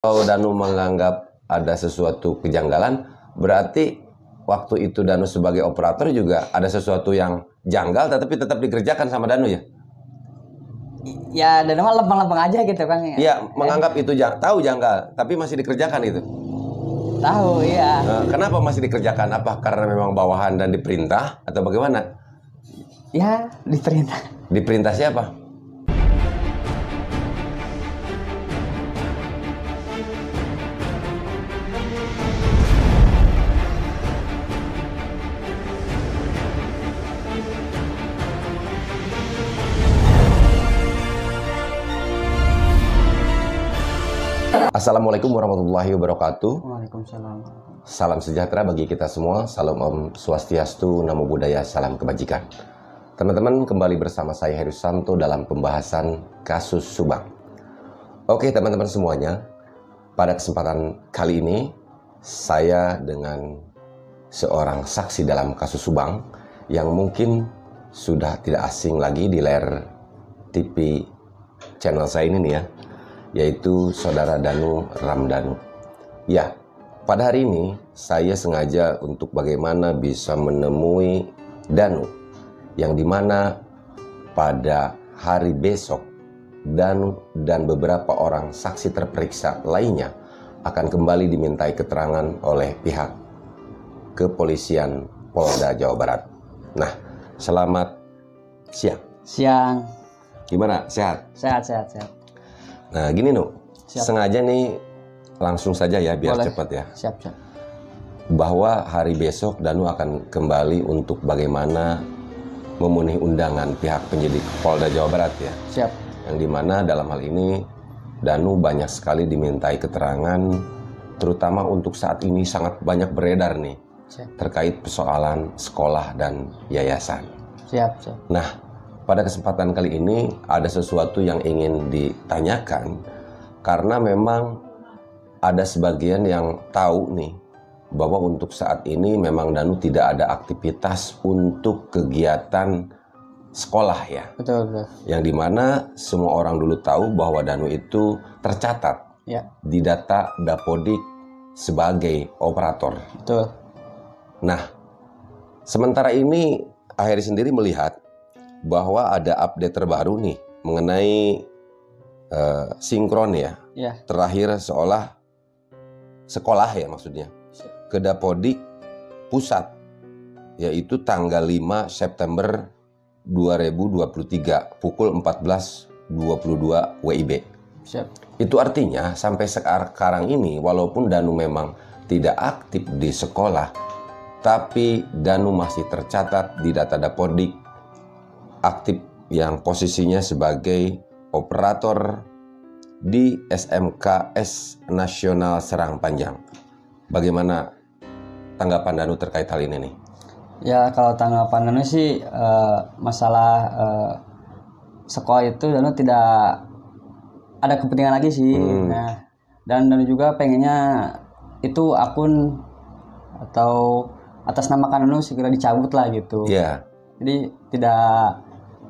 Kalau Danu menganggap ada sesuatu kejanggalan, berarti waktu itu Danu sebagai operator juga ada sesuatu yang janggal, tetapi tetap dikerjakan sama Danu ya? Ya, dan mah lempeng-lempeng aja gitu kan. Iya, menganggap itu tahu janggal, tapi masih dikerjakan itu. Tahu, iya. Kenapa masih dikerjakan? Apa karena memang bawahan dan diperintah atau bagaimana? Ya, diperintah. Diperintah siapa? Assalamualaikum warahmatullahi wabarakatuh. Waalaikumsalam. Salam sejahtera bagi kita semua. Salam Om Swastiastu, Namo Buddhaya, salam kebajikan. Teman-teman, kembali bersama saya Heru Santo dalam pembahasan kasus Subang. Oke teman-teman semuanya, pada kesempatan kali ini saya dengan seorang saksi dalam kasus Subang yang mungkin sudah tidak asing lagi di layar TV channel saya ini nih ya, yaitu Saudara Danu Ramdhanu. Ya, pada hari ini saya sengaja untuk bagaimana bisa menemui Danu, yang dimana pada hari besok Danu dan beberapa orang saksi terperiksa lainnya akan kembali dimintai keterangan oleh pihak kepolisian Polda Jawa Barat. Nah, selamat siang. Siang. Gimana? Sehat? Sehat. Nah, gini Nu, sengaja nih langsung saja ya biar Boleh. cepat ya. Siap. Bahwa hari besok Danu akan kembali untuk bagaimana memenuhi undangan pihak penyidik Polda Jawa Barat ya. Siap. Yang dimana dalam hal ini Danu banyak sekali dimintai keterangan, terutama untuk saat ini sangat banyak beredar nih. Siap. Terkait persoalan sekolah dan yayasan. Siap. Nah, pada kesempatan kali ini ada sesuatu yang ingin ditanyakan karena memang ada sebagian yang tahu nih bahwa untuk saat ini memang Danu tidak ada aktivitas untuk kegiatan sekolah ya. Betul. Yang dimana semua orang dulu tahu bahwa Danu itu tercatat Ya. di data Dapodik sebagai operator. Betul. Nah, sementara ini Aheri sendiri melihat bahwa ada update terbaru nih mengenai sinkron ya. Ya. Terakhir sekolah ya maksudnya ke Dapodik Pusat, yaitu tanggal 5 September 2023 pukul 14.22 WIB. Siap. Itu artinya sampai sekarang ini walaupun Danu memang tidak aktif di sekolah, tapi Danu masih tercatat di data Dapodik aktif yang posisinya sebagai operator di SMKS Nasional Serang Panjang. Bagaimana tanggapan Danu terkait hal ini nih? Ya, kalau tanggapan Danu sih masalah sekolah itu Danu tidak ada kepentingan lagi sih. Nah, dan Danu juga pengennya itu akun atau atas nama Danu segera dicabut lah gitu. Iya. Jadi tidak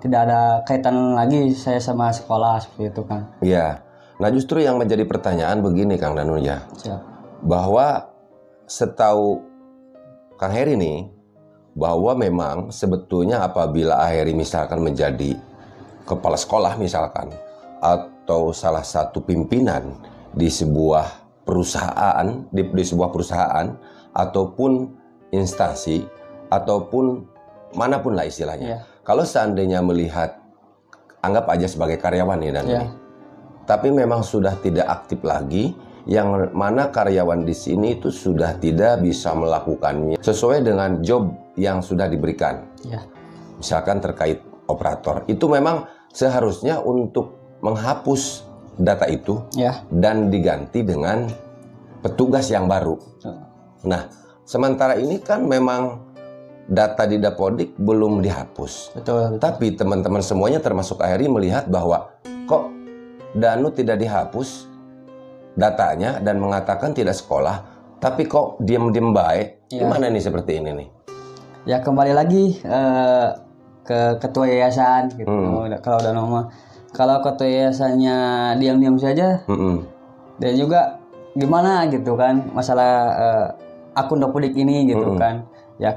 ada kaitan lagi saya sama sekolah seperti itu kan. Iya. Nah, justru yang menjadi pertanyaan begini Kang Danu ya. Siap. Bahwa setahu Kang Heri nih, bahwa memang sebetulnya apabila Aheri misalkan menjadi kepala sekolah misalkan, atau salah satu pimpinan di sebuah perusahaan, di sebuah perusahaan ataupun instansi ataupun manapun lah istilahnya. Ya. Kalau seandainya melihat, anggap aja sebagai karyawan nih dan Ya. ini, tapi memang sudah tidak aktif lagi, yang mana karyawan di sini itu sudah tidak bisa melakukannya sesuai dengan job yang sudah diberikan. Ya. Misalkan terkait operator, itu memang seharusnya untuk menghapus data itu Ya. dan diganti dengan petugas yang baru. Nah, sementara ini kan memang data di Dapodik belum dihapus. Betul. Tapi teman-teman semuanya termasuk Aheri melihat bahwa kok Danu tidak dihapus datanya dan mengatakan tidak sekolah, tapi kok diam-diam baik. Ya. Gimana nih seperti ini nih? Ya, kembali lagi ke ketua yayasan gitu. Kalau udah nama, kalau ketua yayasannya diam-diam saja, dan juga gimana gitu kan masalah akun Dapodik ini gitu kan. Ya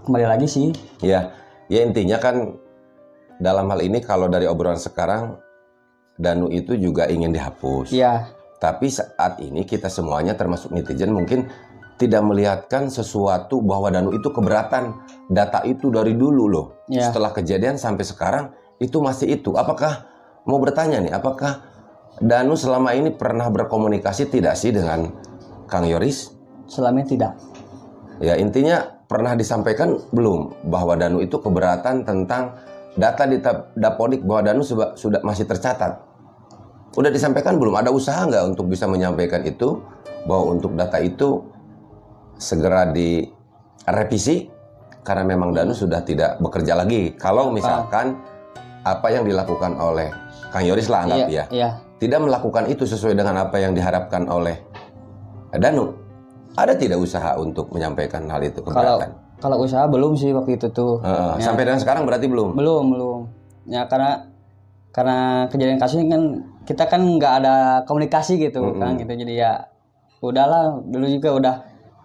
kembali lagi sih. Ya intinya kan dalam hal ini kalau dari obrolan sekarang Danu itu juga ingin dihapus. Iya. Tapi saat ini kita semuanya termasuk netizen mungkin tidak melihatkan sesuatu bahwa Danu itu keberatan data itu dari dulu loh. Ya. Setelah kejadian sampai sekarang itu masih itu. Apakah mau bertanya nih, apakah Danu selama ini pernah berkomunikasi tidak sih dengan Kang Yoris? Selama ini tidak. Ya intinya pernah disampaikan belum bahwa Danu itu keberatan tentang data di Dapodik bahwa Danu sudah masih tercatat? Udah disampaikan belum? Ada usaha nggak untuk bisa menyampaikan itu bahwa untuk data itu segera direvisi karena memang Danu sudah tidak bekerja lagi. Kalau misalkan apa yang dilakukan oleh Kang Yoris lah anggap tidak melakukan itu sesuai dengan apa yang diharapkan oleh Danu, ada tidak usaha untuk menyampaikan hal itu keberatan? Kalau usaha belum sih waktu itu tuh. Sampai dengan sekarang berarti belum? Belum. Ya karena kejadian kasus ini kan kita kan nggak ada komunikasi gitu kan gitu. Jadi ya udahlah, dulu juga udah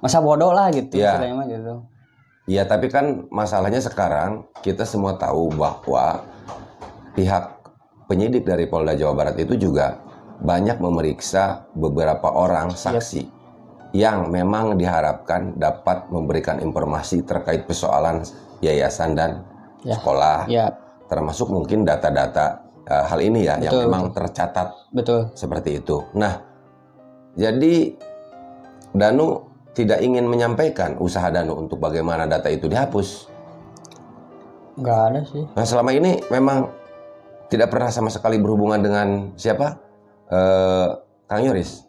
masa bodoh lah gitu istilahnya mah gitu. Iya, tapi kan masalahnya sekarang kita semua tahu bahwa pihak penyidik dari Polda Jawa Barat itu juga banyak memeriksa beberapa orang saksi yang memang diharapkan dapat memberikan informasi terkait persoalan yayasan dan sekolah. Termasuk mungkin data-data hal ini ya, yang memang tercatat seperti itu. Nah, jadi Danu tidak ingin menyampaikan usaha Danu untuk bagaimana data itu dihapus? Nggak ada sih. Nah, selama ini memang tidak pernah sama sekali berhubungan dengan siapa? Kang Yoris?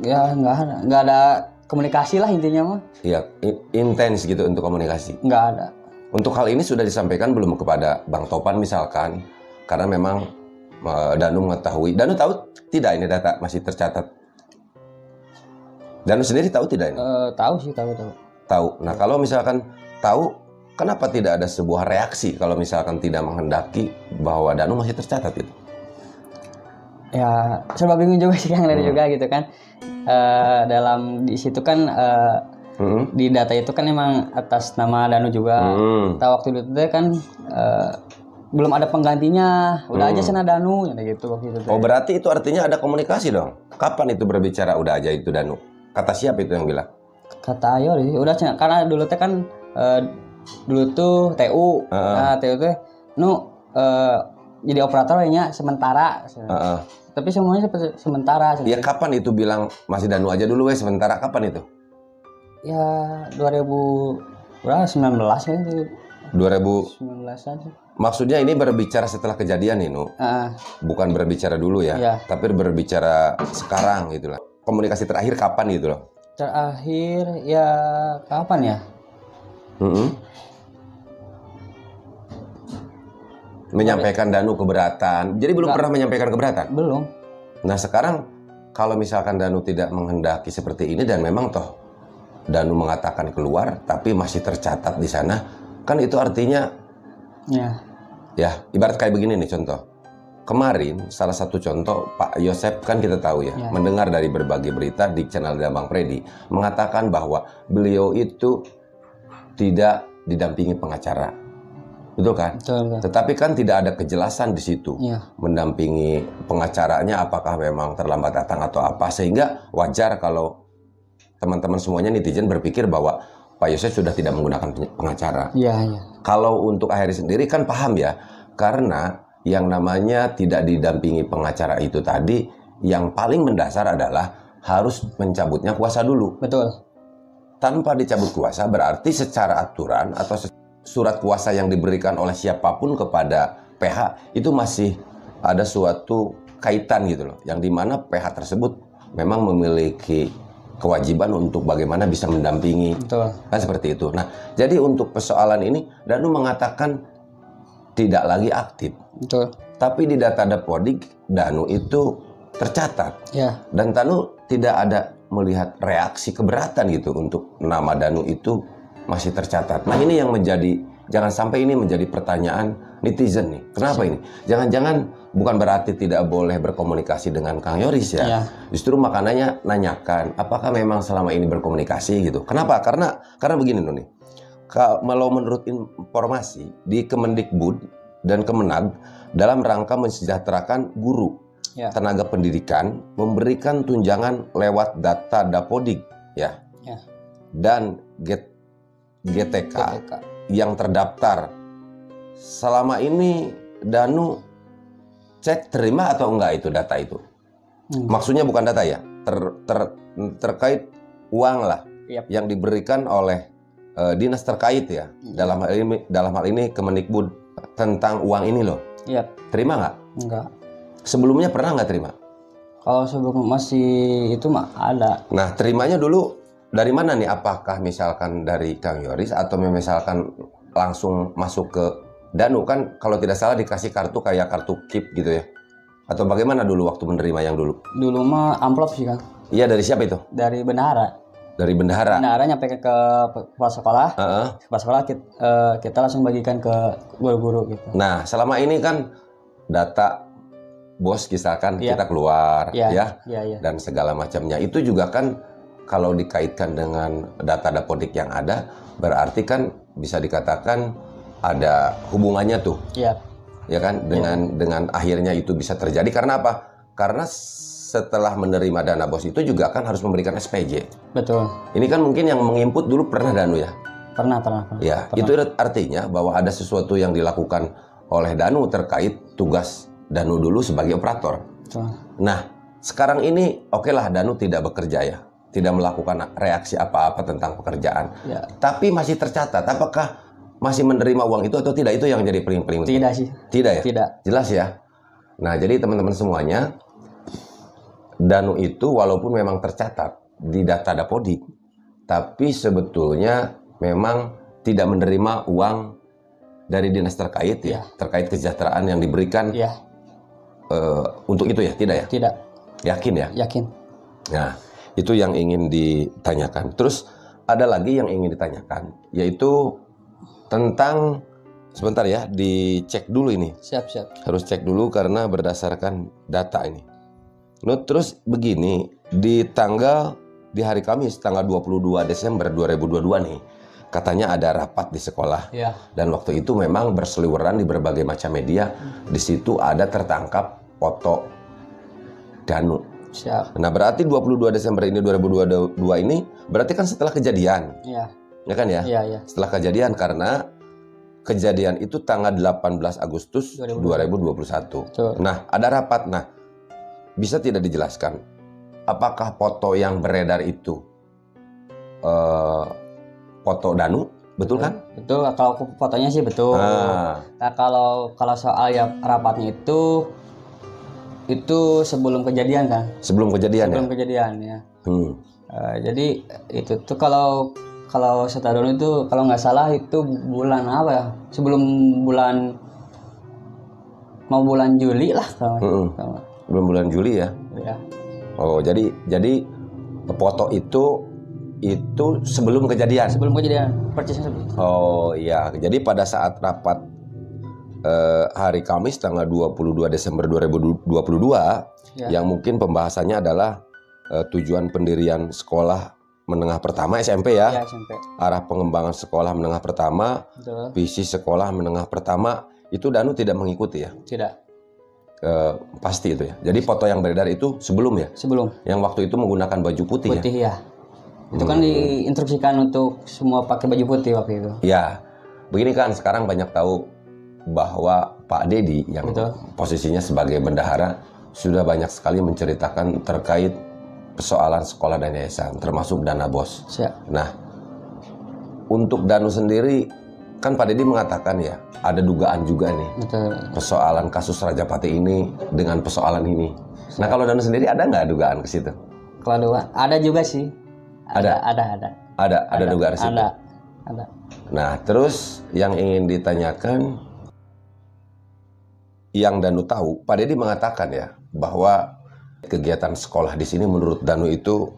Ya, nggak ada komunikasi lah intinya mah. Iya, intens gitu untuk komunikasi? Nggak ada. Untuk hal ini sudah disampaikan belum kepada Bang Topan misalkan? Karena memang Danu mengetahui. Danu tahu tidak ini data masih tercatat? Danu sendiri tahu tidak ini? Tahu sih, tahu. Tahu. Nah, kalau misalkan tahu, kenapa tidak ada sebuah reaksi kalau misalkan tidak menghendaki bahwa Danu masih tercatat itu? Ya, serba bingung juga sih Kang dari juga gitu kan. Dalam di situ kan di data itu kan emang atas nama Danu juga. Waktu itu kan belum ada penggantinya, udah aja sana Danu gitu waktu itu. Oh, berarti itu artinya ada komunikasi dong. Kapan itu berbicara udah aja itu Danu? Kata siapa itu yang bilang? Kata Ayo, udah karena dulu teh kan dulu tuh TU, nah TU teh jadi operator nya sementara. Tapi semuanya sementara. Ya kapan itu bilang masih Danu aja dulu sementara, kapan itu? Ya 2019 kan itu. 2019 aja. Maksudnya ini berbicara setelah kejadian nih, bukan berbicara dulu ya, tapi berbicara sekarang gitu lah. Komunikasi terakhir kapan gitu loh? Terakhir ya kapan ya? Menyampaikan Danu keberatan. Jadi belum pernah menyampaikan keberatan? Belum. Nah sekarang kalau misalkan Danu tidak menghendaki seperti ini dan memang toh Danu mengatakan keluar tapi masih tercatat di sana, kan itu artinya ya ibarat kayak begini nih contoh. Kemarin salah satu contoh Pak Yosep kan kita tahu ya, mendengar dari berbagai berita di channel Bang Freddy mengatakan bahwa beliau itu tidak didampingi pengacara, betul kan? Betul. Tetapi kan tidak ada kejelasan di situ mendampingi pengacaranya apakah memang terlambat datang atau apa, sehingga wajar kalau teman-teman semuanya netizen berpikir bahwa Pak Yosef sudah tidak menggunakan pengacara. Kalau untuk Aheri sendiri kan paham ya, karena yang namanya tidak didampingi pengacara itu tadi, yang paling mendasar adalah harus mencabutnya kuasa dulu. Betul. Tanpa dicabut kuasa berarti secara aturan atau surat kuasa yang diberikan oleh siapapun kepada PH itu masih ada suatu kaitan gitu loh, yang dimana PH tersebut memang memiliki kewajiban untuk bagaimana bisa mendampingi. Betul. Kan seperti itu. Nah, jadi untuk persoalan ini Danu mengatakan tidak lagi aktif. Betul. Tapi di data Dapodik Danu itu tercatat. Dan Danu tidak ada melihat reaksi keberatan gitu untuk nama Danu itu masih tercatat. Nah, ini yang menjadi jangan sampai ini menjadi pertanyaan netizen nih. Kenapa ini? Jangan-jangan bukan berarti tidak boleh berkomunikasi dengan Kang Yoris ya. Iya. Justru makanya nanyakan, apakah memang selama ini berkomunikasi gitu. Kenapa? Karena begini nih. Kalau menurut informasi di Kemendikbud dan Kemenag dalam rangka mensejahterakan guru, Ya. tenaga pendidikan memberikan tunjangan lewat data Dapodik ya. Ya. Dan GTK yang terdaftar. Selama ini Danu cek terima atau enggak itu data itu? Maksudnya bukan data ya, terkait uang lah Yap. yang diberikan oleh dinas terkait ya. Dalam hal ini Kemendikbud tentang uang ini loh. Iya. Terima nggak? Enggak. Sebelumnya pernah nggak terima? Kalau sebelum masih itu mah ada. Nah, terimanya dulu dari mana nih? Apakah misalkan dari Kang Yoris atau misalkan langsung masuk ke Danu? Kan kalau tidak salah dikasih kartu kayak kartu KIP gitu ya. Atau bagaimana dulu waktu menerima yang dulu? Dulu mah amplop sih, Kang. Iya, dari siapa itu? Dari bendahara. Dari bendahara. Bendahara nyampe ke kepala sekolah. Kepala sekolah kita langsung bagikan ke guru-guru gitu. Nah, selama ini kan data bos misalkan kita keluar ya. Dan segala macamnya. Itu juga kan kalau dikaitkan dengan data Dapodik yang ada, berarti kan bisa dikatakan ada hubungannya tuh. Iya. Ya kan dengan akhirnya itu bisa terjadi karena apa? Karena setelah menerima dana bos itu juga kan harus memberikan SPJ. Betul. Ini kan mungkin yang menginput dulu pernah Danu ya? Pernah. Ya, itu artinya bahwa ada sesuatu yang dilakukan oleh Danu terkait tugas Danu dulu sebagai operator. Betul. Nah, sekarang ini oke lah Danu tidak bekerja ya. Tidak melakukan reaksi apa-apa tentang pekerjaan. Ya. Tapi masih tercatat apakah masih menerima uang itu atau tidak? Itu yang jadi paling penting. Tidak sih. Tidak ya? Tidak. Jelas ya? Nah, jadi teman-teman semuanya, Danu itu walaupun memang tercatat di data Dapodik, tapi sebetulnya memang tidak menerima uang dari dinas terkait ya, terkait kesejahteraan yang diberikan untuk itu ya, tidak ya? Tidak. Yakin ya? Yakin. Nah, itu yang ingin ditanyakan. Terus ada lagi yang ingin ditanyakan, yaitu tentang, sebentar ya, dicek dulu ini. Siap. Harus cek dulu karena berdasarkan data ini. Terus begini, di hari Kamis tanggal 22 Desember 2022 nih, katanya ada rapat di sekolah. Ya. Dan waktu itu memang berseliweran di berbagai macam media. Di situ ada tertangkap foto Danu. Siap. Nah, berarti 22 Desember ini 2022 ini berarti kan setelah kejadian. Iya. Ya kan ya? Iya. Setelah kejadian, karena kejadian itu tanggal 18 Agustus 2021. Betul. Nah, ada rapat. Nah, bisa tidak dijelaskan apakah foto yang beredar itu foto Danu, betul kan? Betul, kalau fotonya sih betul. Nah, kalau soal ya rapatnya itu sebelum kejadian kan? Sebelum kejadian ya. Jadi itu tuh kalau setahun itu kalau nggak salah itu bulan apa ya? Sebelum bulan Juli lah kalau. Belum bulan Juli ya? Ya. Oh, jadi foto itu sebelum kejadian? Sebelum kejadian, persisnya seperti itu. Oh iya, jadi pada saat rapat hari Kamis tanggal 22 Desember 2022 yang mungkin pembahasannya adalah tujuan pendirian sekolah menengah pertama SMP ya? Ya, SMP. Arah pengembangan sekolah menengah pertama, betul. Visi sekolah menengah pertama, itu Danu tidak mengikuti ya? Tidak. Pasti itu ya. Jadi foto yang beredar itu sebelum ya? Sebelum. Yang waktu itu menggunakan baju putih ya? Putih ya. Itu kan diinstruksikan untuk semua pakai baju putih waktu itu. Ya. Begini kan, sekarang banyak tahu bahwa Pak Dedi yang posisinya sebagai bendahara sudah banyak sekali menceritakan terkait persoalan sekolah dan yayasan, termasuk dana bos. Siap. Nah, untuk Danu sendiri, kan Pak Dedi mengatakan ya, ada dugaan juga nih. Betul. Persoalan kasus Rajapati ini dengan persoalan ini. Nah, kalau Danu sendiri ada nggak dugaan ke situ? Kalau dugaan, ada juga sih. Ada dugaan ke situ? Ada. Nah, terus yang ingin ditanyakan, yang Danu tahu, Pak Dedi mengatakan ya, bahwa kegiatan sekolah di sini menurut Danu itu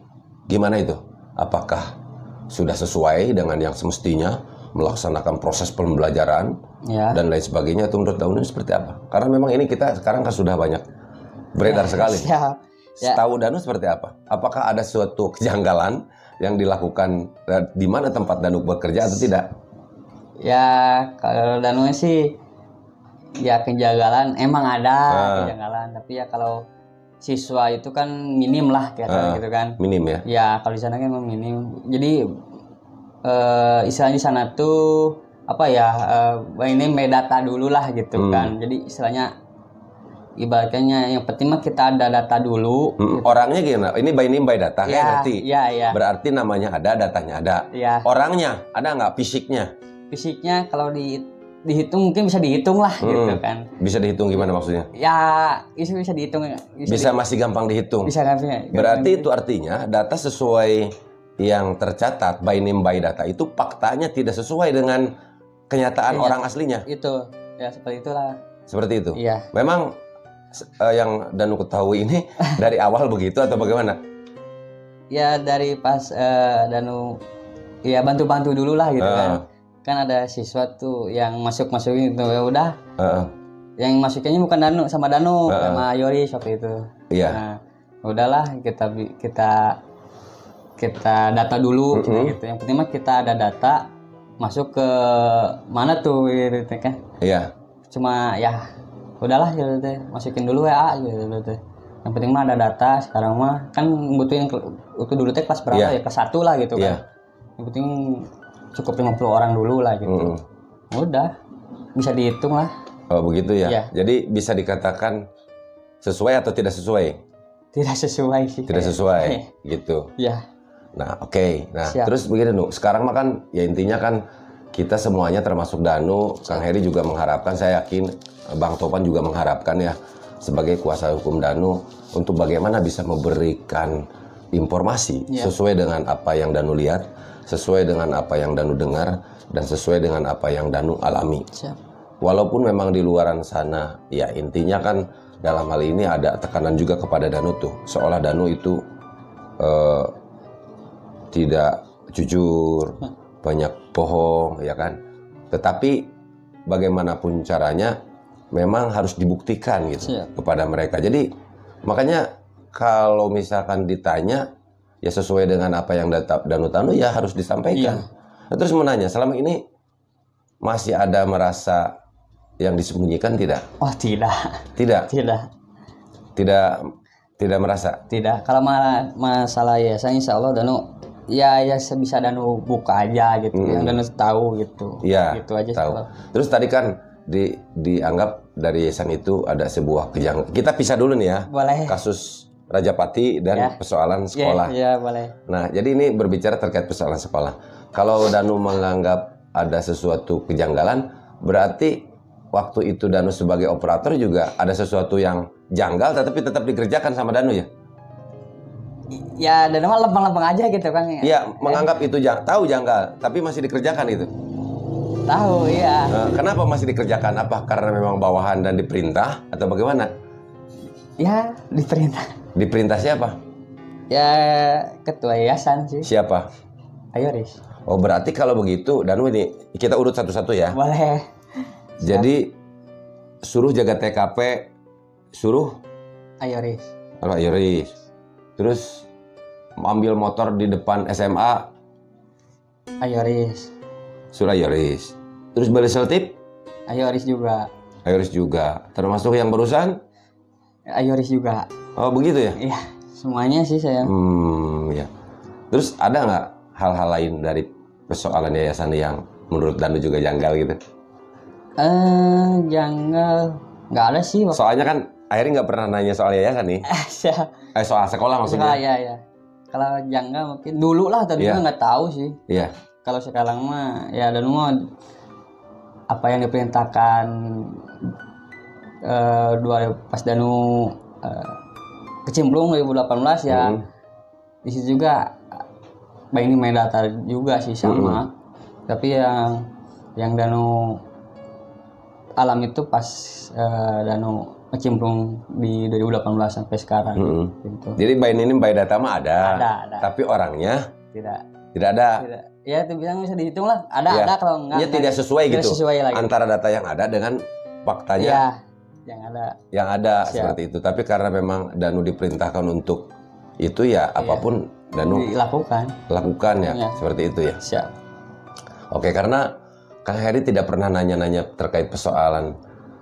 gimana itu? Apakah sudah sesuai dengan yang semestinya? melaksanakan proses pembelajaran Ya. dan lain sebagainya, itu menurut Danu seperti apa? Karena memang ini kita sekarang kan sudah banyak beredar sekali. Siap. Ya. Setahu Danu seperti apa? Apakah ada suatu kejanggalan yang dilakukan di mana tempat Danu bekerja atau tidak? Ya kalau Danu sih ya kejanggalan emang ada kejanggalan, tapi ya kalau siswa itu kan minim lah kayak gitu kan. Minim ya? Ya kalau di sana kan emang minim. Jadi istilahnya di sana tuh apa ya, ini data dulu lah gitu kan. Jadi istilahnya ibaratnya yang penting mah kita ada data dulu. Gitu. Orangnya gimana? Ini by name by data ya, ngerti? Ya. Berarti namanya ada, datanya ada. Ya. Orangnya ada nggak, fisiknya? Fisiknya kalau dihitung mungkin bisa dihitung lah gitu kan. Bisa dihitung gimana maksudnya? Ya itu bisa dihitung. Bisa masih gampang dihitung. Bisa kan? Berarti itu artinya data sesuai yang tercatat by name by data itu faktanya tidak sesuai dengan kenyataan orang aslinya. Itu ya seperti itulah. Seperti itu. Iya. Memang yang Danu ketahui ini dari awal begitu atau bagaimana? Ya dari pas Danu ya bantu-bantu dulu lah gitu kan. Kan ada siswa tuh yang masuk-masukin itu ya udah. Yang masukinnya bukan Danu sama Yori seperti itu. Iya. Nah, udahlah kita data dulu gitu. Yang penting mah kita ada data masuk ke mana tuh gitu kan. Iya. Cuma ya udahlah gitu teh, masukin dulu WA gitu teh. Yang penting mah ada data. Sekarang mah kan butuhin waktu dulu teh kelas berapa ya? Kelas 1 lah gitu kan. Yang penting cukup 50 orang dulu lah gitu. Udah bisa dihitung lah. Oh begitu ya. Ya. Jadi bisa dikatakan sesuai atau tidak sesuai? Tidak sesuai sih. Tidak sesuai gitu. Ya. Nah oke. Nah Siap. terus begini Nu, sekarang mah kan ya intinya kan kita semuanya termasuk Danu, Kang Heri juga mengharapkan, saya yakin Bang Topan juga mengharapkan ya sebagai kuasa hukum Danu untuk bagaimana bisa memberikan informasi sesuai dengan apa yang Danu lihat, sesuai dengan apa yang Danu dengar, dan sesuai dengan apa yang Danu alami. Siap. Walaupun memang di luaran sana ya intinya kan dalam hal ini ada tekanan juga kepada Danu tuh, seolah Danu itu tidak jujur, banyak bohong, ya kan. Tetapi bagaimanapun caranya, memang harus dibuktikan gitu kepada mereka. Jadi makanya kalau misalkan ditanya, ya sesuai dengan apa yang Danu tahu ya harus disampaikan. Nah, terus menanya, selama ini masih ada merasa yang disembunyikan tidak? Oh tidak. Tidak. Tidak. Tidak merasa. Tidak. Kalau masalah ya, saya insya Allah Danu ya sebisa Danu buka aja gitu, yang Danu tahu gitu. Iya. Gitu aja. Tahu. Terus tadi kan dianggap dari yayasan itu ada sebuah kejanggalan. Kita pisah dulu nih ya. Boleh. Kasus Rajapati dan persoalan sekolah. Iya, boleh. Nah, jadi ini berbicara terkait persoalan sekolah. Kalau Danu menganggap ada sesuatu kejanggalan, berarti waktu itu Danu sebagai operator juga ada sesuatu yang janggal, tetapi tetap dikerjakan sama Danu ya? Ya, Danu mah lempeng-lempeng aja gitu kan. Iya, menganggap itu tahu janggal, tapi masih dikerjakan itu. Tahu, iya. Kenapa masih dikerjakan? Apa karena memang bawahan dan diperintah atau bagaimana? Ya, diperintah. Diperintah siapa? Ya, ketua yayasan sih. Siapa? Ayoris. Oh, berarti kalau begitu, Danu ini kita urut satu-satu ya. Boleh. Jadi suruh jaga TKP, suruh Ayoris. Ayoris. Terus ambil motor di depan SMA, Ayoris. suruh Ayoris. Terus beli seltip, Ayoris juga. Ayoris juga. Termasuk yang barusan, Ayoris juga. oh begitu ya? Iya, semuanya sih saya. Ya. Terus ada nggak hal-hal lain dari persoalan yayasan yang menurut Danu juga janggal gitu? Janggal nggak ada sih. Soalnya kan akhirnya nggak pernah nanya soal yayasan nih. Soal sekolah maksudnya. Iya. Kalau janggal mungkin dulu lah, tadi nggak tahu sih. Iya. Kalau sekarang mah ya Danu mah apa yang diperintahkan pas Danu kecemplung 2018 ya. Di situ juga ini main data juga sih sama. Tapi yang Danu alam itu pas Danu kecemplung di 2018 sampai sekarang. Gitu. Jadi by name by data mah ada. Ada. Tapi orangnya tidak. Tidak ada. Tidak. Ya itu bilang bisa dihitung lah. Ada Ya. kalau enggak. Ya tidak sesuai tidak gitu. sesuai lagi. Antara data yang ada dengan faktanya Ya, yang ada. yang ada Siap. seperti itu. Tapi karena memang Danu diperintahkan untuk itu ya apapun Danu Dilakukan. lakukan ya, Iya. seperti itu ya. Siap. Oke, karena Kang Heri tidak pernah nanya-nanya terkait persoalan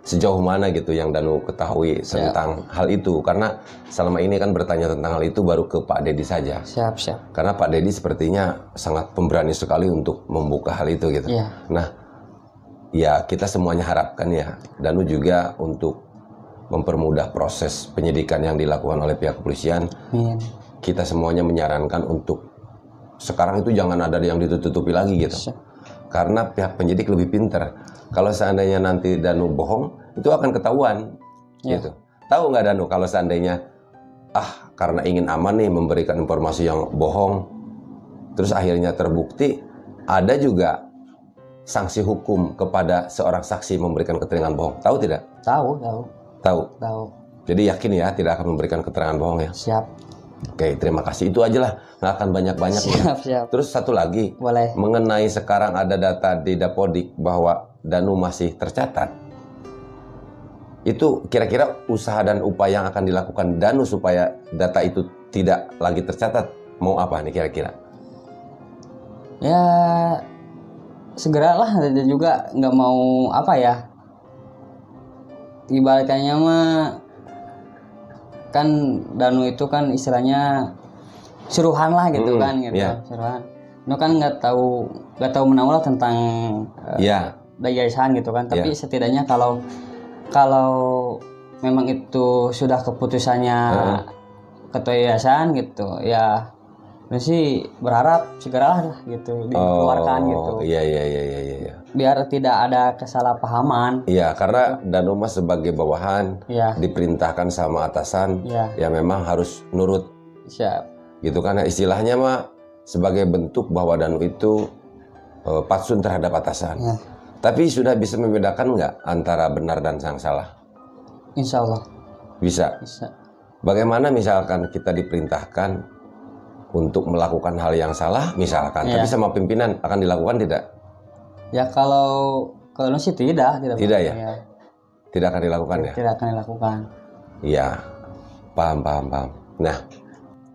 sejauh mana gitu yang Danu ketahui tentang hal itu. Karena selama ini kan bertanya tentang hal itu baru ke Pak Dedi saja. Siap. Karena Pak Dedi sepertinya sangat pemberani sekali untuk membuka hal itu gitu. Iya. Nah, ya kita semuanya harapkan ya Danu juga untuk mempermudah proses penyidikan yang dilakukan oleh pihak kepolisian. Amin. Kita semuanya menyarankan untuk sekarang itu jangan ada yang ditutupi lagi gitu. Siap. Karena pihak penyidik lebih pintar. Kalau seandainya nanti Danu bohong, itu akan ketahuan. Ya. Gitu. Tahu nggak Danu kalau seandainya karena ingin aman nih memberikan informasi yang bohong, terus akhirnya terbukti, ada juga sanksi hukum kepada seorang saksi memberikan keterangan bohong. Tahu tidak? Tahu. Tahu. Jadi yakin ya tidak akan memberikan keterangan bohong ya. Siap. Oke, terima kasih. Itu aja lah, nggak akan banyak-banyak ya. Siap. Terus satu lagi, Boleh. mengenai sekarang ada data di Dapodik bahwa Danu masih tercatat. Itu kira-kira usaha dan upaya yang akan dilakukan Danu supaya data itu tidak lagi tercatat, mau apa nih kira-kira? Ya segeralah, dan juga nggak mau apa ya. Ibaratnya mah kan Danu itu kan istilahnya suruhan lah gitu kan gitu. iya. Suruhan. Itu kan nggak tahu menaulah tentang Iya. yayasan gitu kan, tapi setidaknya kalau memang itu sudah keputusannya ketua yayasan gitu ya, sih berharap segeralah lah gitu dikeluarkan gitu, Iya. biar tidak ada kesalahpahaman. Iya, karena Danu mas sebagai bawahan Iya. diperintahkan sama atasan, Iya. ya memang harus nurut. Siap. Gitu kan, istilahnya mah sebagai bentuk bahwa Danu itu patsun terhadap atasan. Ya. Tapi sudah bisa membedakan nggak antara benar dan yang salah? Insya Allah Bisa. Bagaimana misalkan kita diperintahkan untuk melakukan hal yang salah misalkan, tapi sama pimpinan akan dilakukan tidak? Ya kalau sih tidak Tidak ya? Tidak akan dilakukan ya? Tidak akan dilakukan. Iya, paham. Nah,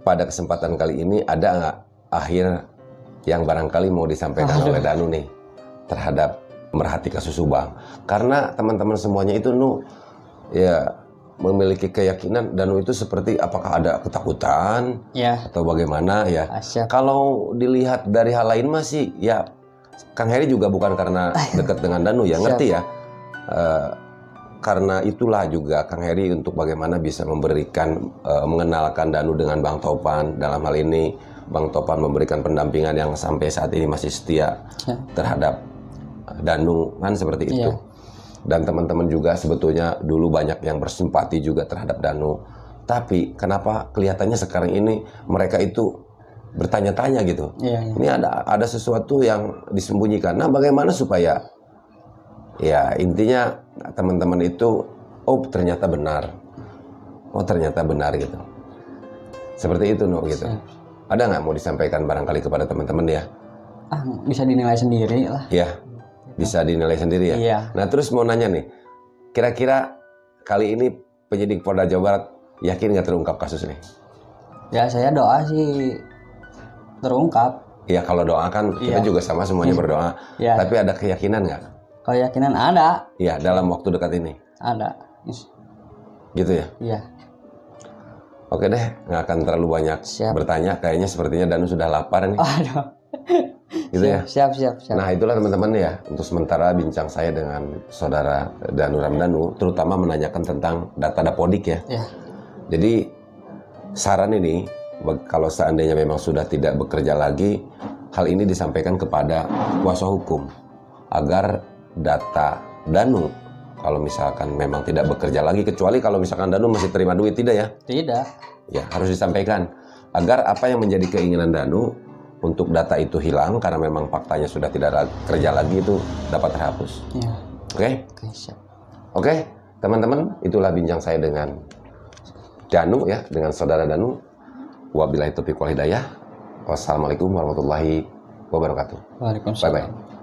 pada kesempatan kali ini ada nggak akhir yang barangkali mau disampaikan oleh Danu nih terhadap merhati kasus Subang? Karena teman-teman semuanya itu ya memiliki keyakinan Danu itu seperti apakah ada ketakutan atau bagaimana ya? Kalau dilihat dari hal lain masih ya Kang Heri juga bukan karena dekat dengan Danu ya, ngerti ya? Karena itulah juga Kang Heri untuk bagaimana bisa memberikan mengenalkan Danu dengan Bang Topan. Dalam hal ini Bang Topan memberikan pendampingan yang sampai saat ini masih setia terhadap Danu kan seperti itu. Dan teman-teman juga sebetulnya dulu banyak yang bersimpati juga terhadap Danu. Tapi kenapa kelihatannya sekarang ini mereka itu bertanya-tanya gitu. Ini ada sesuatu yang disembunyikan. Nah, bagaimana supaya ya intinya teman-teman itu ternyata benar. Ternyata benar gitu. Seperti itu gitu. Ada nggak mau disampaikan barangkali kepada teman-teman ya? Bisa dinilai sendiri lah. Ya. Bisa dinilai sendiri ya. Iya. Nah, terus mau nanya nih. Kira-kira kali ini penyidik Polda Jawa Barat yakin nggak terungkap kasus ini? Ya, saya doa sih terungkap. Ya, kalau doa kan kita juga sama semuanya berdoa. Tapi ada keyakinan nggak? Keyakinan ada. Ya, dalam waktu dekat ini. Ada. Gitu ya? Iya. Oke deh, nggak akan terlalu banyak bertanya. Kayaknya sepertinya Danu sudah lapar nih. Aduh. Gitu ya? Siap. Nah, itulah teman-teman ya. Untuk sementara bincang saya dengan saudara Danu Ramdhanu, terutama menanyakan tentang data Dapodik ya. Jadi saran ini, kalau seandainya memang sudah tidak bekerja lagi, hal ini disampaikan kepada kuasa hukum agar data Danu kalau misalkan memang tidak bekerja lagi, kecuali kalau misalkan Danu masih terima duit, tidak ya? Tidak. Ya, harus disampaikan agar apa yang menjadi keinginan Danu untuk data itu hilang karena memang faktanya sudah tidak kerja lagi itu dapat terhapus. Iya. Oke? Siap. Oke, teman-teman, itulah bincang saya dengan Danu ya, dengan saudara Danu. Wabillahi taufiq wal hidayah. Wassalamualaikum warahmatullahi wabarakatuh. Waalaikumsalam. Bye-bye.